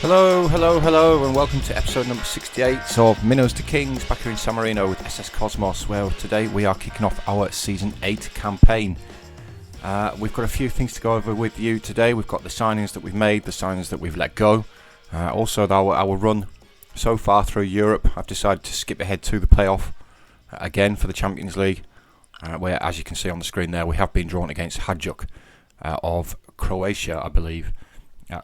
Hello, and welcome to episode number 68 of Minnows to Kings, back here in San Marino with SS Cosmos, where today we are kicking off our Season 8 campaign. We've got a few things to go over with you today. We've got the signings that we've made, the signings that we've let go. Also, our run so far through Europe. I've decided to skip ahead to the playoff again for the Champions League, where, as you can see on the screen there, we have been drawn against Hajduk of Croatia, I believe.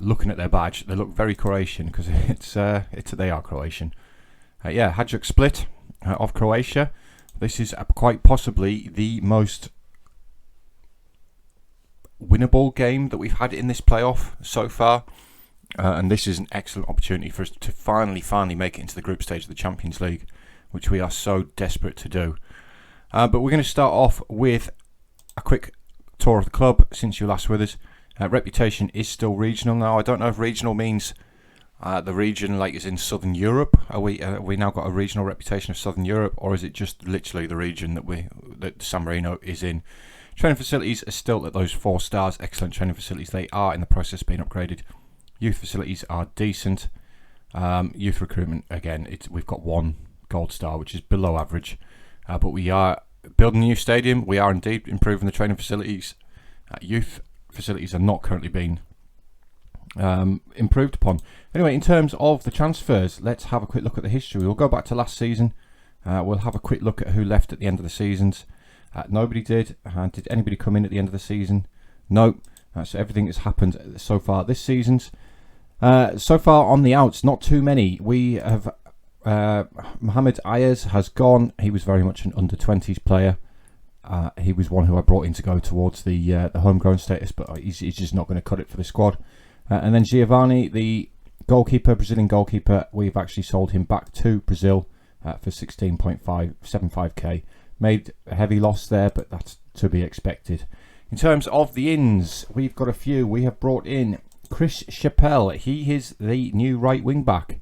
Looking at their badge, they look very Croatian because they are Croatian. Hajduk Split of Croatia. This is quite possibly the most winnable game that we've had in this playoff so far, and this is an excellent opportunity for us to finally make it into the group stage of the Champions League, which we are so desperate to do. But we're going to start off with a quick tour of the club since you last with us. Reputation is still regional now. I don't know if regional means the region like is in Southern Europe. Are we now got a regional reputation of Southern Europe, or is it just literally the region that San Marino is in? Training facilities are still at those 4 stars. Excellent training facilities. They are in the process of being upgraded. Youth facilities are decent. Youth recruitment, again, we've got 1 gold star, which is below average. But we are building a new stadium. We are indeed improving the training facilities. Youth facilities are not currently being improved upon. Anyway, in terms of the transfers, let's have a quick look at the history. We'll go back to last season. We'll have a quick look at who left at the end of the seasons. Nobody did. Did anybody come in at the end of the season? No. So everything that's happened so far this season's. So far on the outs, not too many. We have Mohamed Ayers has gone. He was very much an under-20s player. He was one who I brought in to go towards the homegrown status, but he's just not going to cut it for the squad. And then Giovanni, the goalkeeper, Brazilian goalkeeper, we've actually sold him back to Brazil for 16.75k. Made a heavy loss there, but that's to be expected. In terms of the ins, we've got a few. We have brought in Chris Chappell. He is the new right wing back.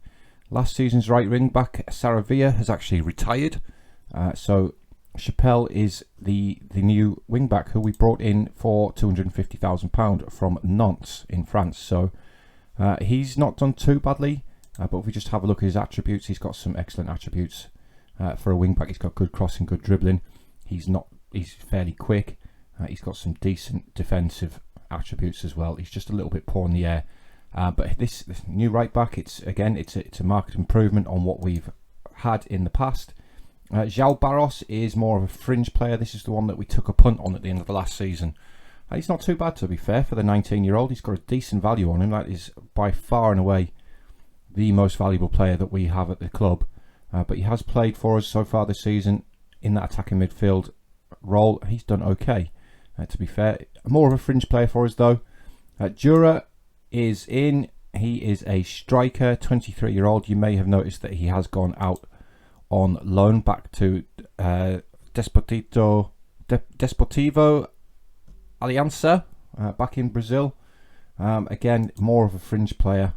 Last season's right wing back, Saravia, has actually retired. So Chappell is the new wing back who we brought in for £250,000 from Nantes in France. So he's not done too badly, but if we just have a look at his attributes, he's got some excellent attributes for a wing back. He's got good crossing, good dribbling. He's fairly quick. He's got some decent defensive attributes as well. He's just a little bit poor in the air. But this new right back, it's a marked improvement on what we've had in the past. João Barros is more of a fringe player. This is the one that we took a punt on at the end of the last season. He's not too bad, to be fair, for the 19-year-old. He's got a decent value on him. That is by far and away the most valuable player that we have at the club. But he has played for us so far this season in that attacking midfield role. He's done okay, to be fair. More of a fringe player for us, though. Jura is in. He is a striker, 23-year-old. You may have noticed that he has gone out on loan back to Desportivo Aliança back in Brazil. Again, more of a fringe player.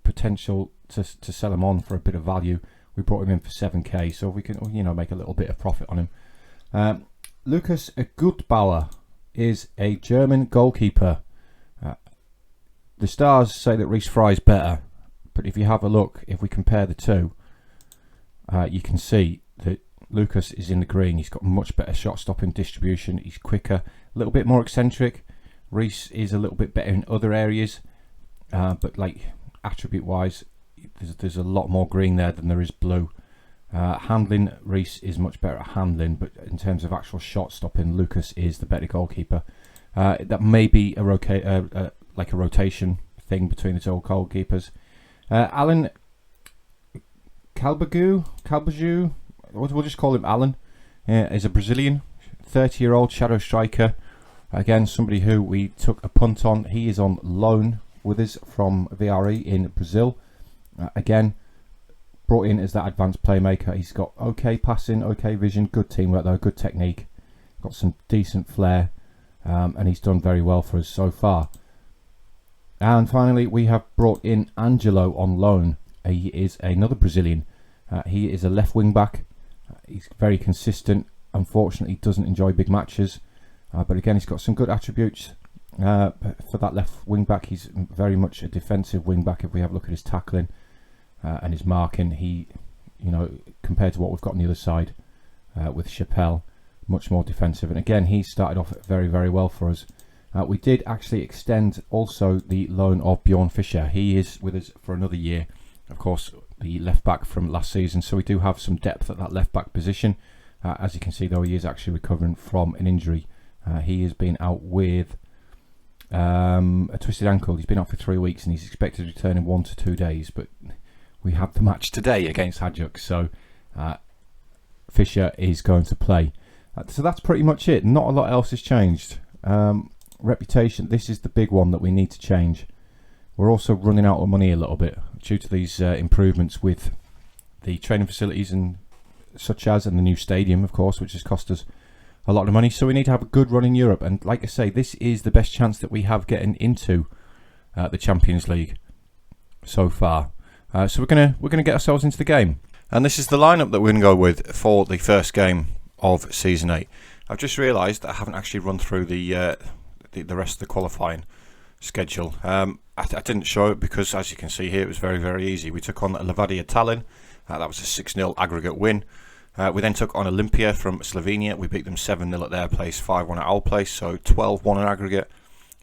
Potential to sell him on for a bit of value. We brought him in for 7k, so we can make a little bit of profit on him. Lucas Gutbauer is a German goalkeeper. The stars say that Reece Fry is better, but if you have a look, if we compare the two, you can see that Lucas is in the green. He's got much better shot stopping distribution. He's quicker, a little bit more eccentric. Reece is a little bit better in other areas, but like attribute wise, there's a lot more green there than there is blue. Handling, Reece is much better at handling, but in terms of actual shot stopping, Lucas is the better goalkeeper. That may be a rotation thing between the two goalkeepers. Alan Calbaju, we'll just call him Alan, is a Brazilian, 30-year-old shadow striker. Again, somebody who we took a punt on. He is on loan with us from VRE in Brazil. Again, brought in as that advanced playmaker. He's got okay passing, okay vision, good teamwork though, good technique, got some decent flair, and he's done very well for us so far. And finally, we have brought in Angelo on loan. He is another Brazilian. He is a left wing back. He's very consistent. Unfortunately, doesn't enjoy big matches. But again, he's got some good attributes. for that left wing back. He's very much a defensive wing back. If we have a look at his tackling and his marking, he, compared to what we've got on the other side with Chappelle, much more defensive. And again, he started off very, very well for us. We did actually extend also the loan of Bjorn Fischer. He is with us for another year. Of course, the left back from last season, so we do have some depth at that left back position. As you can see, though, he is actually recovering from an injury. He has been out with a twisted ankle. He's been out for 3 weeks and he's expected to return in 1 to 2 days, but we have the match today against Hajduk, so Fischer is going to play. So that's pretty much it. Not a lot else has changed. Reputation, this is the big one that we need to change. We're also running out of money a little bit due to these improvements with the training facilities and the new stadium, of course, which has cost us a lot of money. So we need to have a good run in Europe, and like I say, this is the best chance that we have getting into the Champions League so far. So we're gonna get ourselves into the game, and this is the lineup that we're gonna go with for the first game of Season 8. I've just realised that I haven't actually run through the rest of the qualifying schedule. I didn't show it because, as you can see here, it was very, very easy. We took on Levadia Tallinn. That was a 6-0 aggregate win. We then took on Olympia from Slovenia. We beat them 7-0 at their place, 5-1 at our place, so 12-1 in aggregate.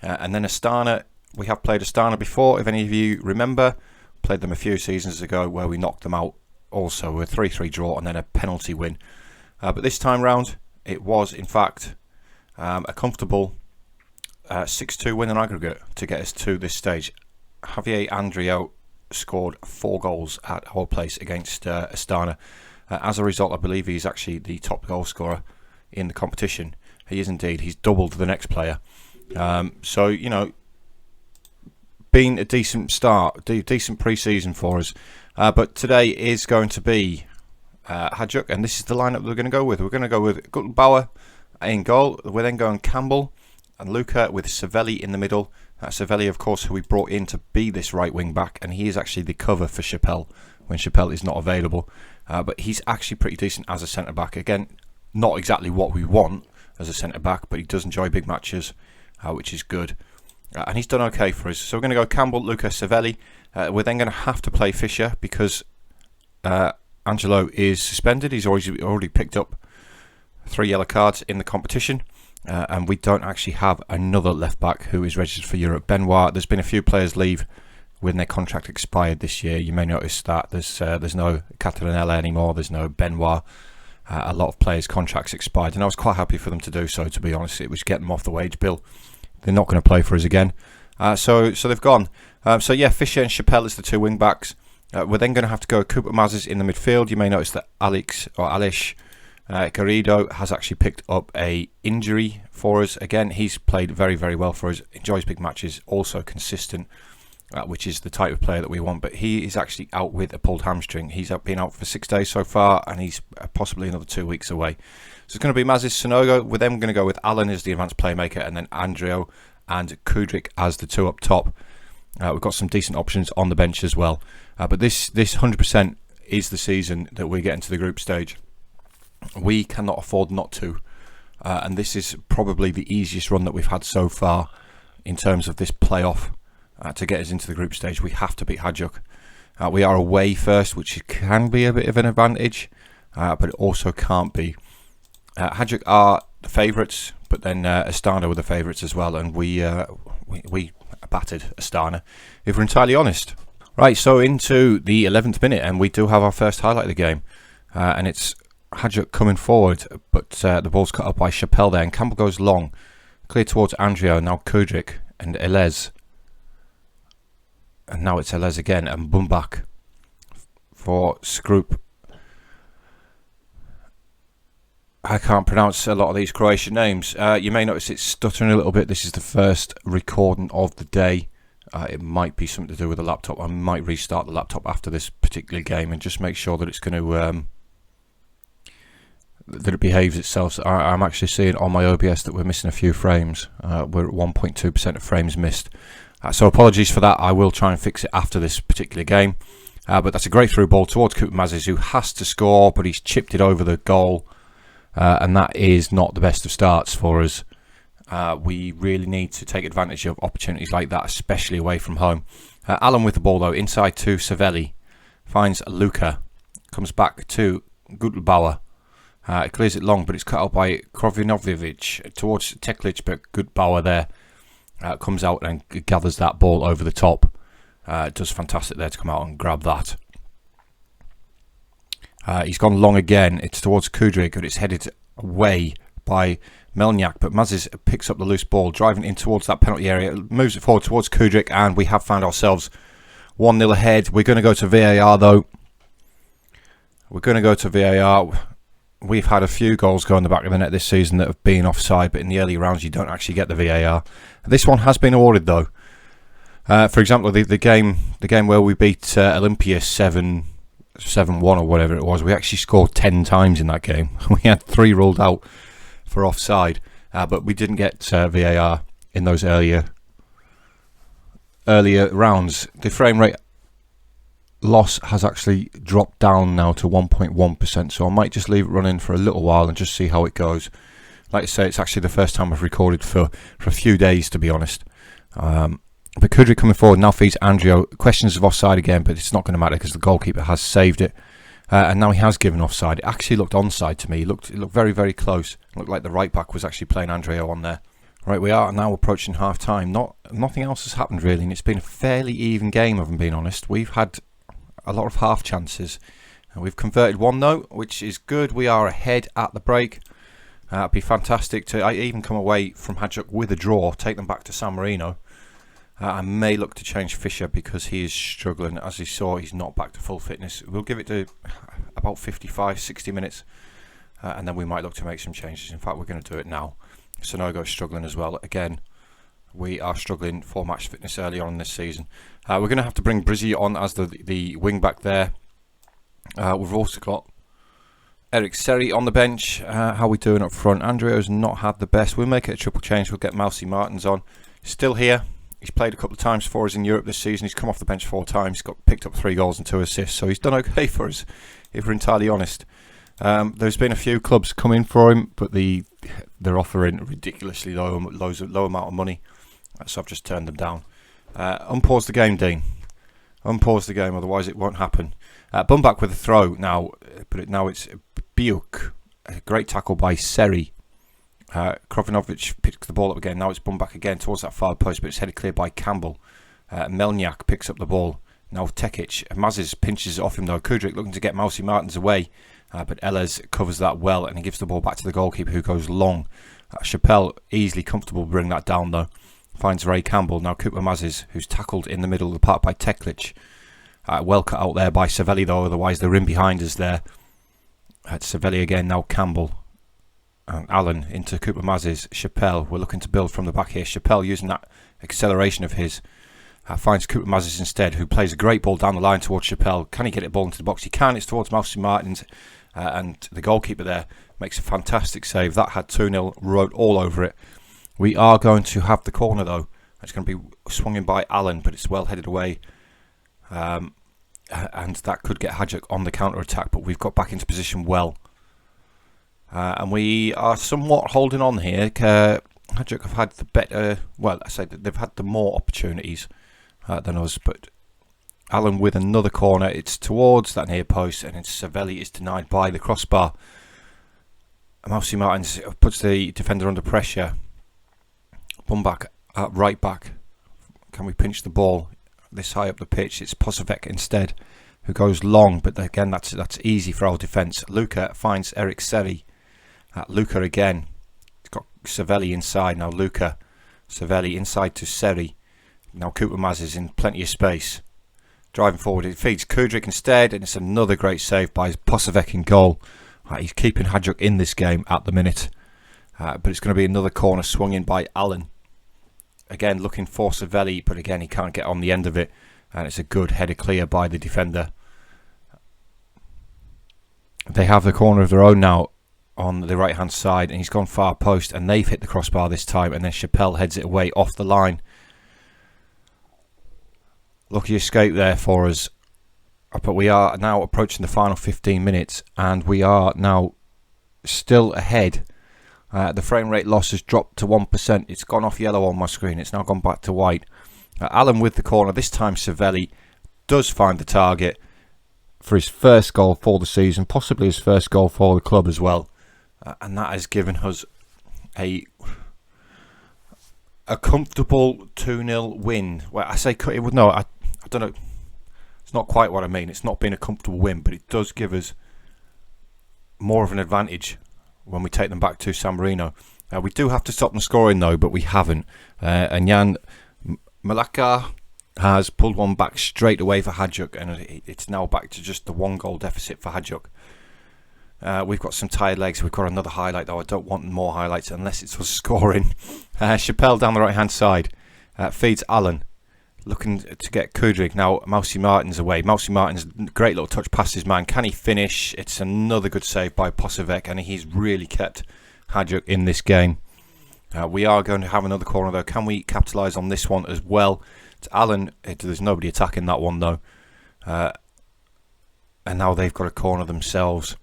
And then Astana. We have played Astana before, if any of you remember. Played them a few seasons ago where we knocked them out also. A 3-3 draw and then a penalty win. But this time round, it was, in fact, a comfortable 6-2 win in aggregate to get us to this stage. Javier Andreu scored 4 goals at our place against Astana. As a result, I believe he's actually the top goal scorer in the competition. He is indeed. He's doubled the next player. So, been a decent start, decent pre-season for us. But today is going to be Hajduk, and this is the lineup we're going to go with. We're going to go with Guttenbauer in goal. We're then going Campbell and Luca with Savelli in the middle. Savelli, of course, who we brought in to be this right wing back, and he is actually the cover for Chappelle when Chappelle is not available. But he's actually pretty decent as a centre back. Again, not exactly what we want as a centre back, but he does enjoy big matches, which is good. And he's done okay for us. So we're going to go Campbell, Luca, Savelli. We're then going to have to play Fischer because Angelo is suspended. He's already picked up 3 yellow cards in the competition. And we don't actually have another left back who is registered for Europe. Benoit, there's been a few players leave when their contract expired this year. You may notice that there's no Catalanella anymore, there's no Benoit. A lot of players' contracts expired, and I was quite happy for them to do so, to be honest. It was get them off the wage bill. They're not going to play for us again. So they've gone. So yeah, Fischer and Chappelle is the 2 wing backs. We're then going to have to go Cooper Mazes in the midfield. You may notice that Alish Garrido has actually picked up a injury for us. Again, he's played very, very well for us. Enjoys big matches, also consistent, which is the type of player that we want. But he is actually out with a pulled hamstring. He's been out for 6 days so far, and he's possibly another 2 weeks away. So it's going to be Mazis Sonogo. We're then going to go with Alan as the advanced playmaker, and then Andreo and Kudrik as the 2 up top. We've got some decent options on the bench as well. But this 100% is the season that we get into the group stage. We cannot afford not to. And this is probably the easiest run that we've had so far in terms of this playoff to get us into the group stage. We have to beat Hajduk. We are away first, which can be a bit of an advantage, but it also can't be. Hajduk are the favourites, but then Astana were the favourites as well, and we battered Astana, if we're entirely honest. Right, so into the 11th minute, and we do have our first highlight of the game, and it's Hajduk coming forward, but the ball's cut up by Chappelle there, and Campbell goes long, clear towards Andreo, now Kudrik and Elez. And now it's Elez again, and Bumbak for Skrup. I can't pronounce a lot of these Croatian names. You may notice it's stuttering a little bit. This is the first recording of the day. It might be something to do with the laptop. I might restart the laptop after this particular game and just make sure that it's going to that it behaves itself. So I'm actually seeing on my OBS that we're missing a few frames. We're at 1.2% of frames missed. So apologies for that. I will try and fix it after this particular game. But that's a great through ball towards Cooper Mazes, who has to score, but he's chipped it over the goal. And that is not the best of starts for us. We really need to take advantage of opportunities like that, especially away from home. Allen with the ball though, inside to Savelli, finds Luca, comes back to Gutbauer. It clears it long, but it's cut out by Krovinovic towards Teklic, but Gutbauer there comes out and gathers that ball over the top. Does fantastic there to come out and grab that. He's gone long again. It's towards Kudryk, but it's headed away by Melniak, but Mazis picks up the loose ball, driving in towards that penalty area, moves it forward towards Kudryk, and we have found ourselves 1-0 ahead. We're going to go to VAR though. We're going to go to VAR. We've had a few goals go in the back of the net this season that have been offside, but in the early rounds you don't actually get the VAR. This one has been awarded though. For example, the game where we beat Olympia 7-1 or whatever it was, we actually scored 10 times in that game. We had 3 ruled out for offside, but we didn't get VAR in those earlier rounds. The frame rate loss has actually dropped down now to 1.1%, so I might just leave it running for a little while and just see how it goes. Like I say, it's actually the first time I've recorded for a few days, to be honest. But Kudryk coming forward now feeds Andrio. Questions of offside again, but it's not going to matter because the goalkeeper has saved it. And now he has given offside. It actually looked onside to me. It looked very, very close. It looked like the right back was actually playing Andreo on there. Right, we are now approaching half time. Nothing else has happened really, and it's been a fairly even game, if I'm being honest. We've had a lot of half chances. And we've converted one though, which is good. We are ahead at the break. It'd be fantastic to even come away from Hajduk with a draw, take them back to San Marino. I may look to change Fisher because he is struggling. As you saw, he's not back to full fitness. We'll give it to about 55-60 minutes, and then we might look to make some changes. In fact, we're going to do it now. Sonogo's struggling as well. Again, we are struggling for match fitness early on in this season. We're going to have to bring Brizzy on as the wing back there. We've also got Eric Seri on the bench. How are we doing up front? Andreo's not had the best. We'll make it a triple change. We'll get Mousy Martins on. Still here. He's played a couple of times for us in Europe this season. He's come off the bench 4 times. Got picked up 3 goals and 2 assists. So he's done okay for us, if we're entirely honest. There's been a few clubs come in for him, but they're offering ridiculously low amount of money. So I've just turned them down. Unpause the game, Dean. Unpause the game, otherwise it won't happen. Bumbak with a throw now, but now it's Biuk. A great tackle by Seri. Krovinovic picks the ball up again. Now it's Bumbak again towards that far post, but it's headed clear by Campbell. Melniak picks up the ball. Now Tekic. Mazis pinches it off him though. Kudryk looking to get Mousy Martins away, but Elez covers that well and he gives the ball back to the goalkeeper who goes long. Chappelle easily comfortable bring that down though. Finds Ray Campbell. Now Cooper Mazis, who's tackled in the middle of the park by Teklic. Well cut out there by Savelli though, otherwise they're in behind us there. Savelli again, now Campbell. And Allen into Cooper Mazis. Chappelle, we're looking to build from the back here. Chappelle using that acceleration of his. Finds Cooper Mazis instead, who plays a great ball down the line towards Chappelle. Can he get it ball into the box? He can. It's towards Mousy Martins. And the goalkeeper there makes a fantastic save. That had 2-0 wrote all over it. We are going to have the corner though. It's going to be swung in by Allen, but it's well headed away. And that could get Hajduk on the counter attack, but we've got back into position well. And we are somewhat holding on here. Hajduk have had the better, well, I say that they've had the more opportunities than us, but Allen with another corner. It's towards that near post, and it's Savelli is denied by the crossbar. Mousy Martins puts the defender under pressure. Bumbak at right back. Can we pinch the ball this high up the pitch? It's Posavec instead, who goes long, but again that's easy for our defence. Luca finds Eric Seri. Luca again. He's got Savelli inside. Now Luca. Savelli inside to Seri. Now Cooper Maz is in plenty of space. Driving forward, it feeds Kudryk instead, and it's another great save by Posavec in goal. He's keeping Hajduk in this game at the minute. But it's going to be another corner swung in by Allen. Again looking for Savelli, but again he can't get on the end of it. And it's a good header clear by the defender. They have the corner of their own now on the right hand side, and he's gone far post, and they've hit the crossbar this time, and then Chappelle heads it away off the line. Lucky escape there for us. But we are now approaching the final 15 minutes, and we are now still ahead The frame rate loss has dropped to 1%. It's gone off yellow on my screen. It's now gone back to white. Allen with the corner. This time Savelli does find the target for his first goal for the season, possibly his first goal for the club as well. And that has given us a comfortable 2-0 win. Well, I say I don't know. It's not quite what I mean. It's not been a comfortable win, but it does give us more of an advantage when we take them back to San Marino. We do have to stop them scoring though, but we haven't. And Jan Malaka has pulled one back straight away for Hajduk, and it's now back to just the 1-goal deficit for Hajduk. We've got some tired legs. We've got another highlight though. I don't want more highlights unless it's us scoring. Chappelle down the right hand side feeds Allen, looking to get Kudryk. Now Mousy Martin's away. Mousy Martin's great little touch past his man. Can he finish? It's another good save by Posavec, and he's really kept Hajduk in this game. We are going to have another corner though. Can we capitalise on this one as well? It's Allen. There's nobody attacking that one though. And now they've got a corner themselves.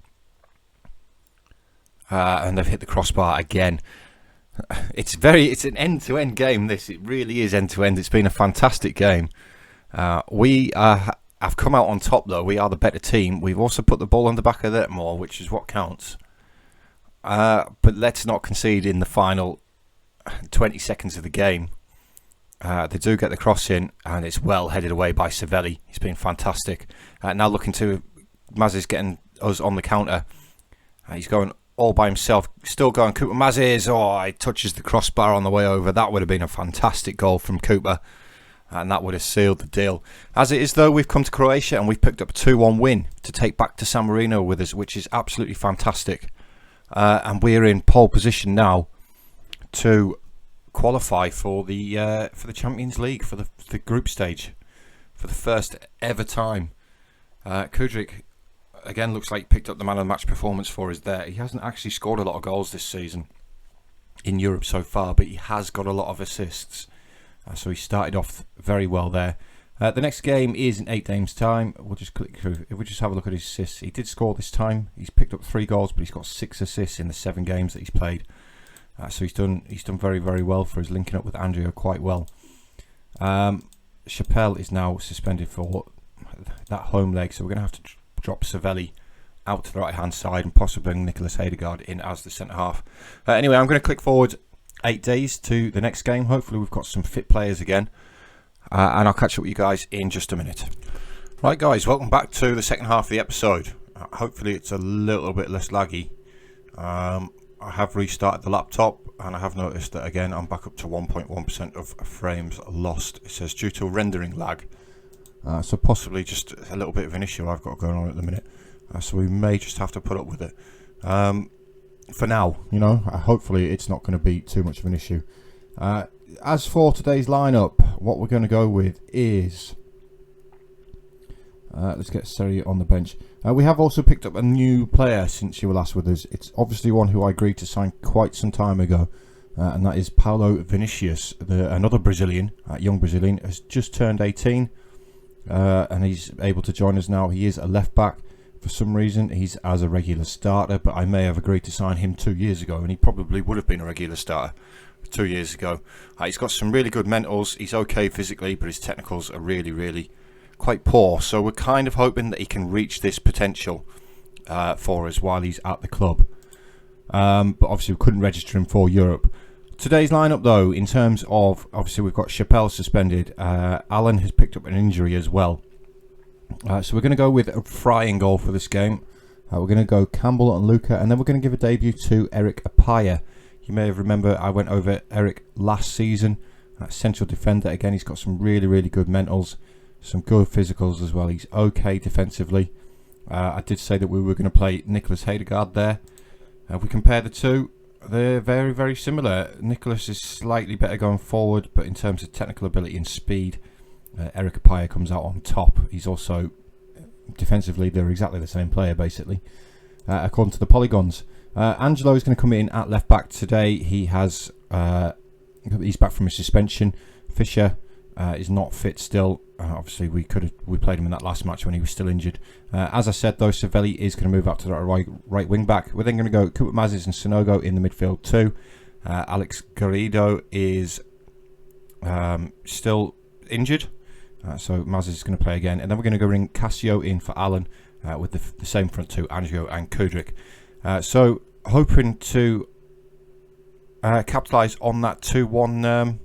And they've hit the crossbar again. It's an end-to-end game, this. It really is end-to-end. It's been a fantastic game. We have come out on top though. We are the better team. We've also put the ball on the back of that more, which is what counts. But let's not concede in the final 20 seconds of the game. They do get the cross in, and it's well headed away by Savelli. He's been fantastic. Now looking to Mazes getting us on the counter. He's going all by himself, still going. Cooper Mazes, he touches the crossbar on the way over. That would have been a fantastic goal from Cooper, and that would have sealed the deal. As it is though, we've come to Croatia and we've picked up a 2-1 win to take back to San Marino with us, which is absolutely fantastic. And we're in pole position now to qualify for the Champions League, for the group stage, for the first ever time. Kudryk again looks like he picked up the man of the match performance for us there. He hasn't actually scored a lot of goals this season in Europe so far, but he has got a lot of assists. So he started off very well there. The next game is in 8 games time. We'll just click through. If we just have a look at his assists, he did score this time. He's picked up 3 goals, but he's got 6 assists in the 7 games that he's played. So he's done very, very well for his linking up with Andrea quite well. Chappelle is now suspended for that home leg, so we're going to have to drop Savelli out to the right hand side and possibly bring Nicholas Hedegaard in as the centre half. Anyway, I'm going to click forward 8 days to the next game. Hopefully we've got some fit players again, and I'll catch up with you guys in just a minute. Right guys, welcome back to the second half of the episode. Hopefully it's a little bit less laggy. I have restarted the laptop and I have noticed that again I'm back up to 1.1% of frames lost. It says due to rendering lag. So possibly just a little bit of an issue I've got going on at the minute. So we may just have to put up with it. For now, you know, hopefully it's not going to be too much of an issue. As for today's lineup, what we're going to go with is... let's get Seri on the bench. We have also picked up a new player since you were last with us. It's obviously one who I agreed to sign quite some time ago. And that is Paulo Vinicius, another Brazilian, young Brazilian, has just turned 18. And he's able to join us now. He is a left back. For some reason he's as a regular starter, but I may have agreed to sign him 2 years ago, and he probably would have been a regular starter 2 years ago. He's got some really good mentals. He's okay physically, but his technicals are really quite poor. So we're kind of hoping that he can reach this potential for us while he's at the club. But obviously we couldn't register him for Europe. Today's lineup though, in terms of, obviously we've got Chappelle suspended. Allen has picked up an injury as well. So we're going to go with a frying goal for this game. We're going to go Campbell and Luca, and then we're going to give a debut to Eric Apaya. You may have remember I went over Eric last season. Central defender again. He's got some really good mentals, some good physicals as well. He's okay defensively. I did say that we were going to play Nicholas Hedegaard there. If we compare the two, they're very similar. Nicholas is slightly better going forward, but in terms of technical ability and speed, Eric Apaya comes out on top. He's also defensively, they're exactly the same player basically, according to the polygons. Angelo is going to come in at left back today. He's back from his suspension. Fisher is not fit still. Obviously, we played him in that last match when he was still injured. As I said, though, Savelli is going to move up to the right wing back. We're then going to go Cooper Mazes and Sonogo in the midfield too. Alex Garrido is still injured, so Mazes is going to play again. And then we're going to go bring Cassio in for Allen with the same front two, Andrio and Kudryk. So hoping to capitalise on that 2-1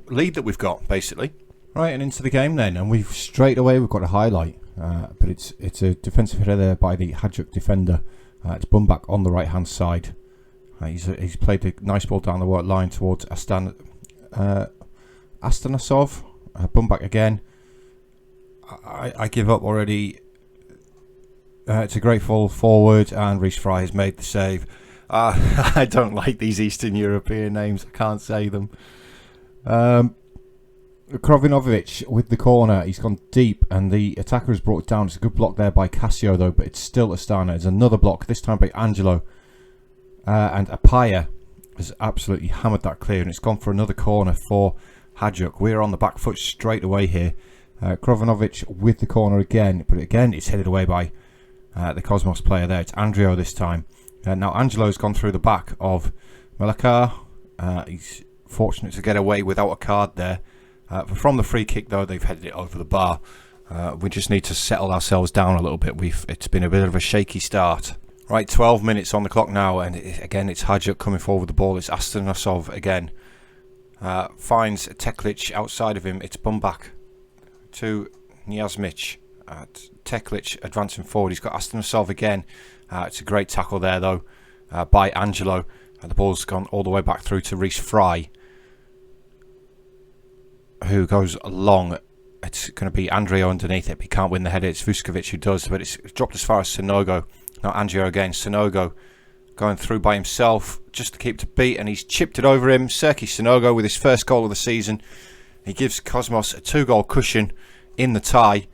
lead that we've got, basically. Right, and into the game then, and we've got a highlight, but it's a defensive header there by the Hajduk defender. It's Bumbak on the right hand side. He's played a nice ball down the white line towards Astanasov. Bumbak again. I give up already. It's a great fall forward, and Rhys Fry has made the save. I don't like these Eastern European names. I can't say them. Krovinovic with the corner. He's gone deep, and the attacker has brought it down. It's a good block there by Cassio, though, but it's still Astana. It's another block, this time by Angelo. And Apaya has absolutely hammered that clear, and it's gone for another corner for Hajduk. We're on the back foot straight away here. Krovinovic with the corner again, but again it's headed away by the Cosmos player there. It's Andrio this time. Now Angelo's gone through the back of Malakar. He's fortunate to get away without a card there. From the free kick, though, they've headed it over the bar. We just need to settle ourselves down a little bit. It's been a bit of a shaky start. Right, 12 minutes on the clock now, and again it's Hajduk coming forward with the ball. It's Astanasov again. Finds Teklic outside of him. It's Bumbak to Niazmic. Teklic advancing forward. He's got Astanasov again. It's a great tackle there, though, by Angelo. The ball's gone all the way back through to Rhys Fry, who goes long. It's going to be Andrio underneath it, but he can't win the header. It's Vuskovic who does, but it's dropped as far as Sonogo. Now Andrio again. Sonogo going through by himself just to keep to beat, and he's chipped it over him. Sergei Sonogo with his first goal of the season. He gives Cosmos a 2-goal cushion in the tie.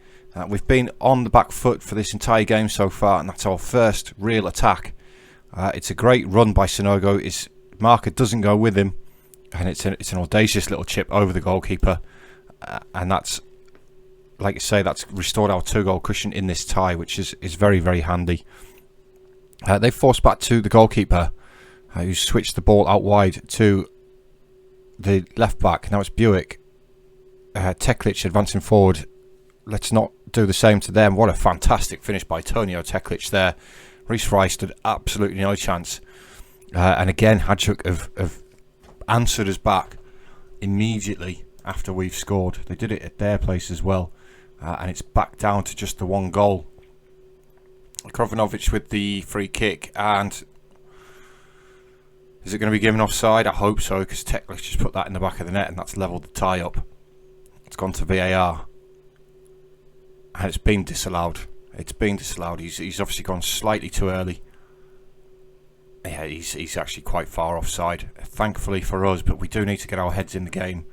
We've been on the back foot for this entire game so far, and that's our first real attack. It's a great run by Sonogo. His marker doesn't go with him, and it's an audacious little chip over the goalkeeper, and that's, like I say, that's restored our 2-goal cushion in this tie, which is very, very handy. They've forced back to the goalkeeper, who switched the ball out wide to the left back. Now it's Buick. Teklic advancing forward. Let's not do the same to them. What a fantastic finish by Tonio Teklic there. Rhys Fry stood absolutely no chance. And again, Hajduk have answered us back immediately after we've scored. They did it at their place as well. And it's back down to just the 1 goal. Krovinovic with the free kick, and is it going to be given offside? I hope so, because Teklic just put that in the back of the net, and that's levelled the tie up. It's gone to VAR, and it's been disallowed. It's been disallowed. He's obviously gone slightly too early. Yeah, he's actually quite far offside, thankfully for us, but we do need to get our heads in the game.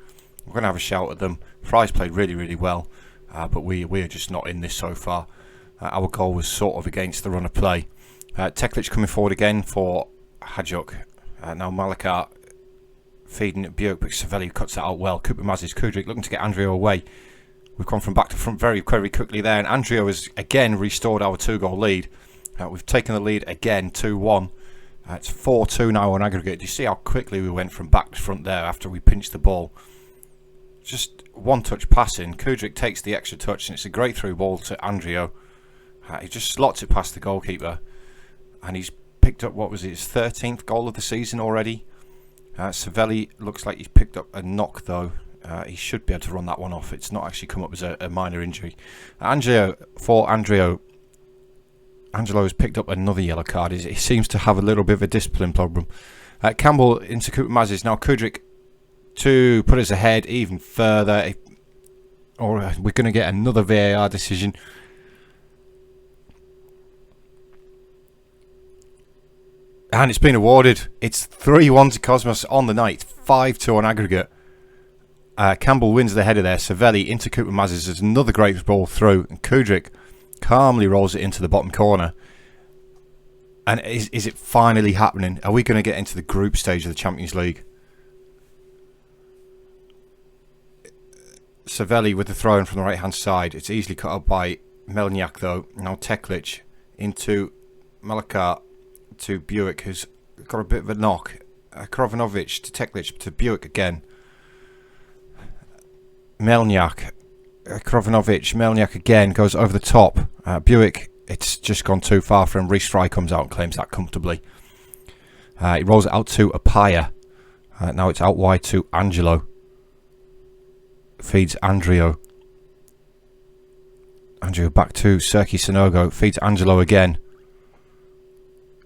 We're going to have a shout at them. Fry's played really, really well, but we are just not in this so far. Our goal was sort of against the run of play. Teklic coming forward again for Hajduk. Now Malakar feeding at Buick, but Savelli cuts that out well. Cooper Mazes, Kudryk looking to get Andrio away. We've gone from back to front very, very quickly there, and Andrio has again restored our 2-goal lead. We've taken the lead again, 2-1. It's 4-2 now on aggregate. Do you see how quickly we went from back to front there after we pinched the ball? Just one-touch passing. Kudryk takes the extra touch, and it's a great through ball to Andrio. He just slots it past the goalkeeper, and he's picked up, what was it, his 13th goal of the season already. Savelli looks like he's picked up a knock, though. He should be able to run that one off. It's not actually come up as a minor injury. Angelo has picked up another yellow card. He seems to have a little bit of a discipline problem. Campbell into Cooper Mazes. Now Kudryk to put us ahead even further. Or we're going to get another VAR decision. And it's been awarded. It's 3-1 to Cosmos on the night. 5-2 on aggregate. Campbell wins the header there. Savelli into Cooper Mazes. There's another great ball through. And Kudryk calmly rolls it into the bottom corner. And is it finally happening? Are we going to get into the group stage of the Champions League? Savelli with the throw in from the right hand side. It's easily cut up by Melniak though. Now Teklic into Malakar to Buick, who's got a bit of a knock. Krovinovic to Teklic to Buick again. Melniak, Krovinovic, Melniak again goes over the top. Buick, it's just gone too far for him. Reece Fry comes out and claims that comfortably. He rolls it out to Apaya. Now it's out wide to Angelo. Feeds Andrio. Andrio back to Serki Sonogo. Feeds Angelo again.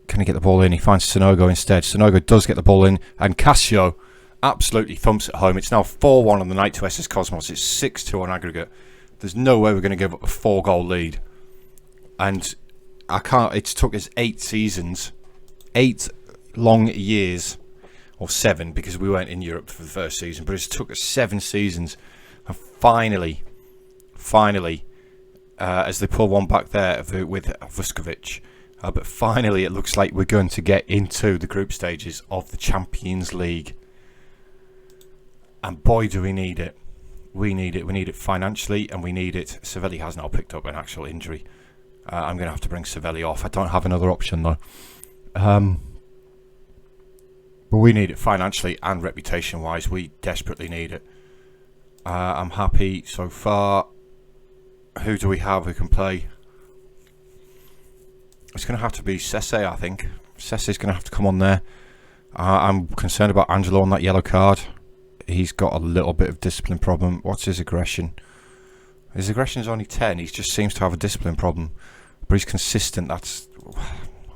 Can he get the ball in? He finds Sonogo instead. Sonogo does get the ball in. And Casio absolutely thumps at home. It's now 4-1 on the night to SS Cosmos. It's 6-2 on aggregate. There's no way we're going to give up a 4-goal lead. And it's took us 8 seasons. 8 long years. Or 7, because we weren't in Europe for the first season. But it's took us 7 seasons. And finally, as they pull one back there with Vuskovic. But finally, it looks like we're going to get into the group stages of the Champions League. And boy, do we need it. We need it. We need it financially, and we need it. Savelli has now picked up an actual injury. I'm going to have to bring Savelli off. I don't have another option, though. But we need it financially and reputation-wise. We desperately need it. I'm happy so far. Who do we have who can play? It's going to have to be Sese, I think. Sese's going to have to come on there. I'm concerned about Angelo on that yellow card. He's got a little bit of discipline problem. What's his aggression? His aggression is only 10. He just seems to have a discipline problem. But he's consistent. That's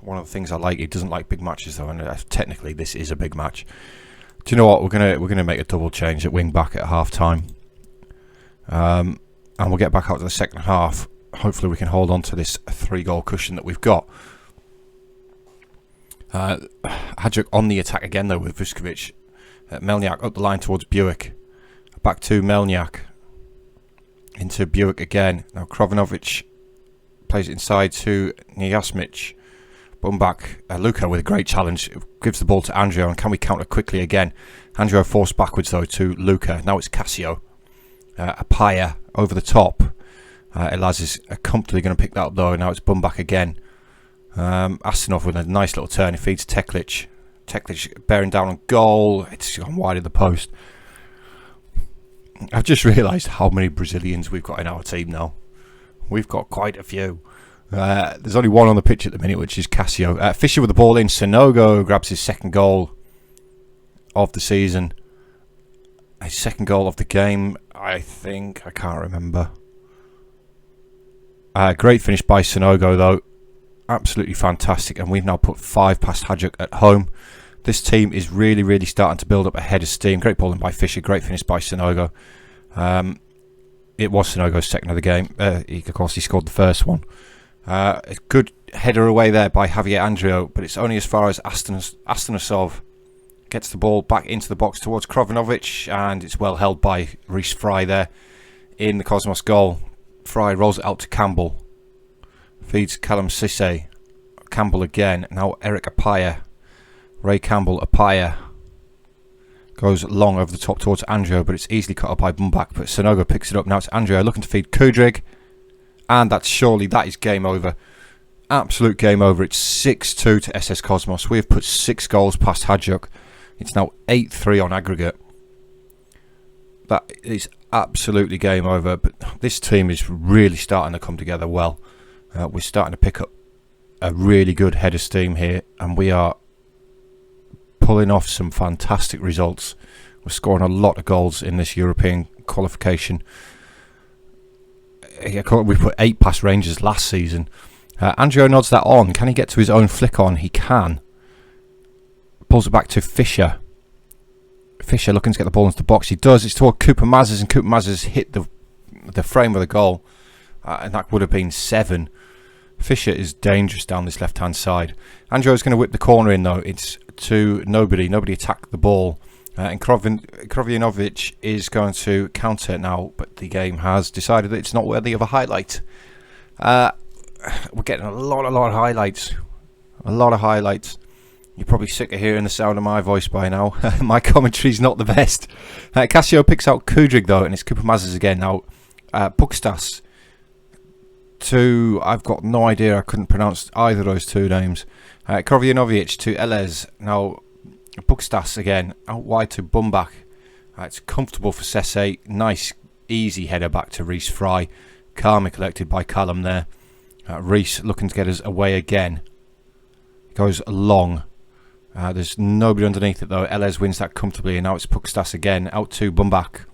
one of the things I like. He doesn't like big matches though, and technically this is a big match. Do you know what? We're gonna make a double change at wing back at half time. And we'll get back out to the second half. Hopefully we can hold on to this 3-goal cushion that we've got. Hadjuk on the attack again though with Vuskovic. Melniak up the line towards Buick. Back to Melniak. Into Buick again. Now Krovinovic plays it inside to Njasmic. Bumbak. Luka with a great challenge. Gives the ball to Andrio, and can we counter quickly again? Andrio forced backwards though to Luka. Now it's Casio. Apaya over the top. Elaz is comfortably going to pick that up though. Now it's Bumbak again. Astonov with a nice little turn. He feeds Teklic. Teklic bearing down on goal. It's gone wide of the post. I've just realised how many Brazilians we've got in our team now. We've got quite a few. There's only one on the pitch at the minute, which is Casio. Fisher with the ball in. Sonogo grabs his second goal of the season. His second goal of the game, I think. I can't remember. Great finish by Sonogo though. Absolutely fantastic, and we've now put 5 past Hadjuk at home. This team is really starting to build up a head of steam. Great ball in by Fisher, great finish by Sonogo. It was Sonogo's second of the game. Of course, he scored the first one. A good header away there by Javier Andrio, but it's only as far as Astanisov gets the ball back into the box towards Krovinovic, and it's well held by Reece Fry there in the Cosmos goal. Fry rolls it out to Campbell. Feeds Callum Cisse. Campbell again. Now Eric Apaya. Ray Campbell, Apaya. Goes long over the top towards Andrio, but it's easily cut up by Bumbak. But Sonogo picks it up. Now it's Andrio looking to feed Kudrig. And that is game over. Absolute game over. It's 6-2 to SS Cosmos. We have put 6 goals past Hadjuk. It's now 8-3 on aggregate. That is absolutely game over. But this team is really starting to come together well. We're starting to pick up a really good head of steam here, and we are pulling off some fantastic results. We're scoring a lot of goals in this European qualification. We put 8 past Rangers last season. Andrio nods that on. Can he get to his own flick on? He can. Pulls it back to Fisher. Fisher looking to get the ball into the box. He does. It's toward Cooper Mazes, and Cooper Mazes hit the frame of the goal. And that would have been 7. Fisher is dangerous down this left-hand side. Andrio's going to whip the corner in though. It's to nobody. Nobody attacked the ball. And Krovinovic is going to counter now, but the game has decided that it's not worthy of a highlight. We're getting a lot of highlights. A lot of highlights. You're probably sick of hearing the sound of my voice by now. My commentary's not the best. Casio picks out Kudryk though, and it's Kupamazes again. Now, Bukstas to, I've got no idea, I couldn't pronounce either of those two names. Krovjanovic to Elez. Now, Bukstas again, out wide to Bumbach. It's comfortable for Sesse. Nice, easy header back to Reece Fry. Calmly collected by Callum there. Reece looking to get us away again. Goes long. There's nobody underneath it though. Elez wins that comfortably, and now it's Bukstas again. Out to Bumbach.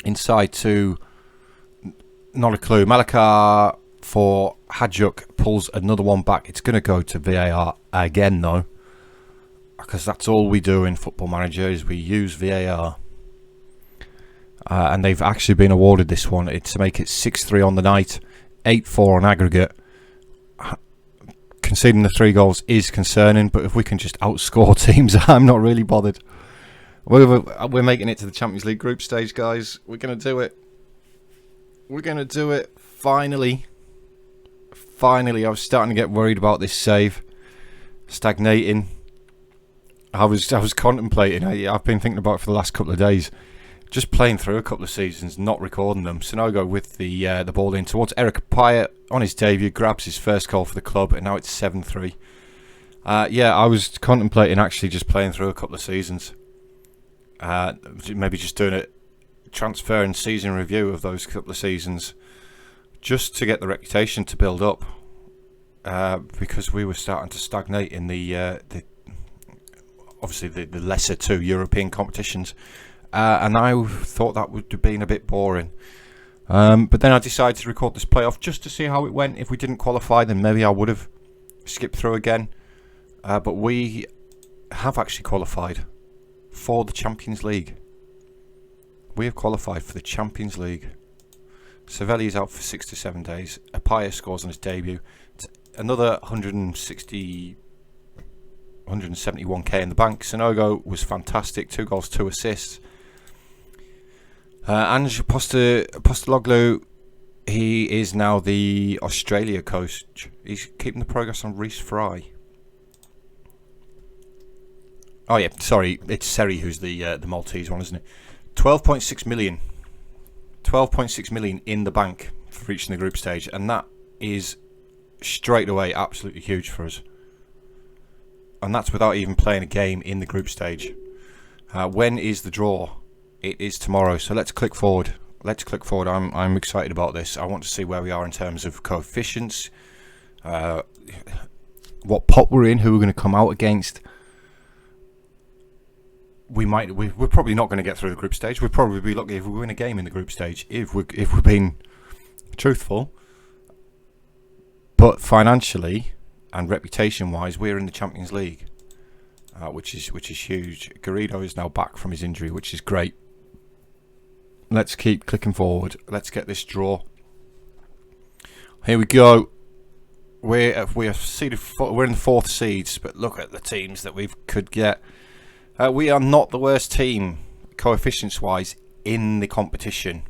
Inside to, not a clue. Malakar for Hadjuk pulls another one back. It's going to go to VAR again though, because that's all we do in Football Manager is we use VAR. And they've actually been awarded this one. It's to make it 6-3 on the night, 8-4 on aggregate. Conceding the 3 goals is concerning, but if we can just outscore teams, I'm not really bothered. We're making it to the Champions League group stage, guys. We're going to do it. We're going to do it. Finally. Finally, I was starting to get worried about this save. Stagnating. I was contemplating. I've been thinking about it for the last couple of days. Just playing through a couple of seasons, not recording them. Sonogo with the ball in towards Eric Paya on his debut, grabs his first goal for the club, and now it's 7-3. Yeah, I was contemplating actually just playing through a couple of seasons. Maybe just doing a transfer and season review of those couple of seasons, just to get the reputation to build up. Because we were starting to stagnate in the obviously the lesser 2 European competitions. And I thought that would have been a bit boring. But then I decided to record this playoff just to see how it went. If we didn't qualify, then maybe I would have skipped through again. But we have actually qualified for the Champions League. We have qualified for the Champions League. Savelli is out for 6 to 7 days. Apaya scores on his debut. It's another 171k in the bank. Sonogo was fantastic. 2 goals, 2 assists. Ange Postecoglou, he is now the Australia coach. He's keeping the progress on Reece Fry. Oh yeah, sorry, it's Seri who's the Maltese one, isn't it? 12.6 million. 12.6 million in the bank for reaching the group stage, and that is straight away absolutely huge for us. And that's without even playing a game in the group stage. When is the draw? It is tomorrow, so let's click forward. I'm excited about this. I want to see where we are in terms of coefficients, what pot we're in, who we're going to come out against. We're probably not going to get through the group stage. We'll probably be lucky if we win a game in the group stage, if we're being truthful. But financially and reputation wise, we're in the Champions League, which is huge. Garrido is now back from his injury, which is great. Let's keep clicking forward. Let's get this draw. Here we go. We're in the 4th seeds, but look at the teams that we could get. We are not the worst team coefficients wise in the competition.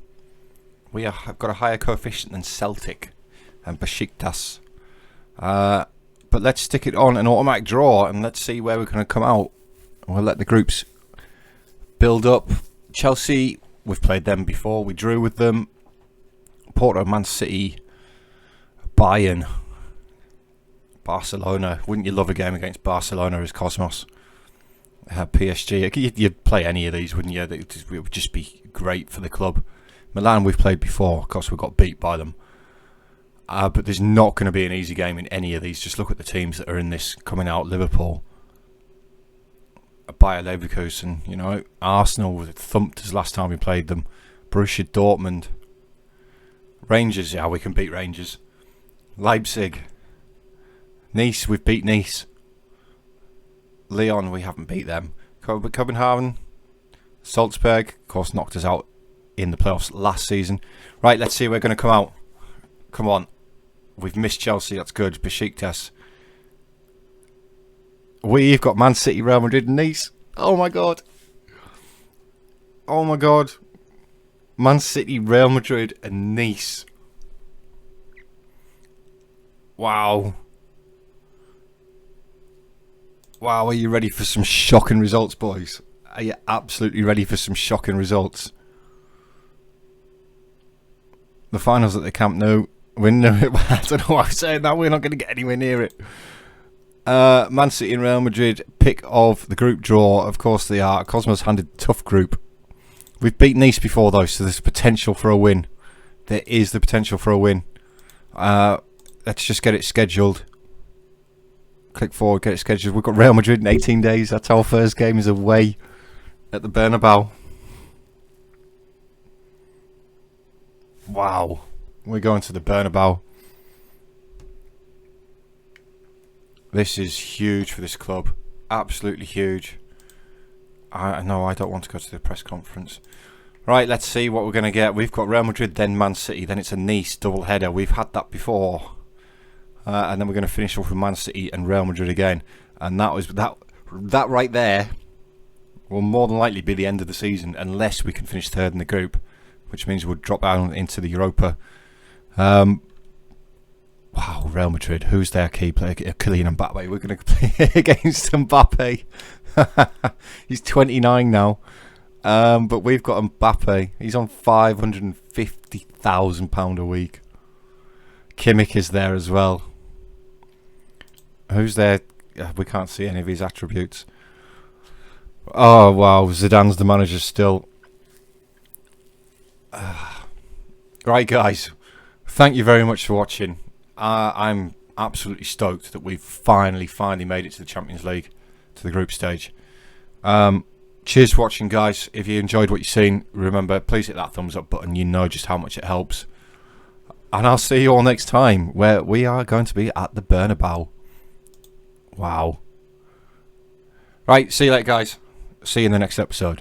We have got a higher coefficient than Celtic and Besiktas. But let's stick it on an automatic draw and let's see where we're going to come out. We'll let the groups build up. Chelsea, we've played them before. We drew with them. Porto, Man City, Bayern, Barcelona. Wouldn't you love a game against Barcelona as Cosmos? PSG. You'd play any of these, wouldn't you? It would just be great for the club. Milan, we've played before. Of course, we got beat by them. But there's not going to be an easy game in any of these. Just look at the teams that are in this coming out. Liverpool, Bayer Leverkusen, you know, Arsenal thumped us last time we played them. Borussia Dortmund, Rangers, yeah, we can beat Rangers. Leipzig, Nice, we've beat Nice. Lyon, we haven't beat them. Copenhagen, Salzburg, of course, knocked us out in the playoffs last season. Right, let's see, we're going to come out. Come on. We've missed Chelsea, that's good. Besiktas. We've got Man City, Real Madrid and Nice. Oh my god. Oh my god. Man City, Real Madrid and Nice. Wow. Wow, are you ready for some shocking results, boys? Are you absolutely ready for some shocking results? The finals at the Camp Nou. I don't know why I'm saying that. We're not going to get anywhere near it. Man City and Real Madrid, pick of the group draw. Of course they are. Cosmos handed a tough group. We've beaten Nice before though, so there's potential for a win. There is the potential for a win. Let's just get it scheduled. Click forward, get it scheduled. We've got Real Madrid in 18 days. That's our first game is away at the Bernabeu. Wow. We're going to the Bernabeu. This is huge for this club. Absolutely huge. I know I don't want to go to the press conference. Right, let's see what we're going to get. We've got Real Madrid, then Man City, then it's a Nice double header. We've had that before. And then we're going to finish off with Man City and Real Madrid again. And that right there will more than likely be the end of the season unless we can finish third in the group, which means we'll drop down into the Europa. Wow, Real Madrid. Who's their key player? Kylian Mbappe. We're going to play against Mbappe. He's 29 now. But we've got Mbappe. He's on £550,000 a week. Kimmich is there as well. Who's there? We can't see any of his attributes. Oh, wow. Zidane's the manager still. Right, guys. Thank you very much for watching. I'm absolutely stoked that we've finally made it to the Champions League, to the group stage. Cheers for watching, guys. If you enjoyed what you've seen, remember, please hit that thumbs up button. You know just how much it helps. And I'll see you all next time, where we are going to be at the Bernabeu. Wow. Right, see you later, guys. See you in the next episode.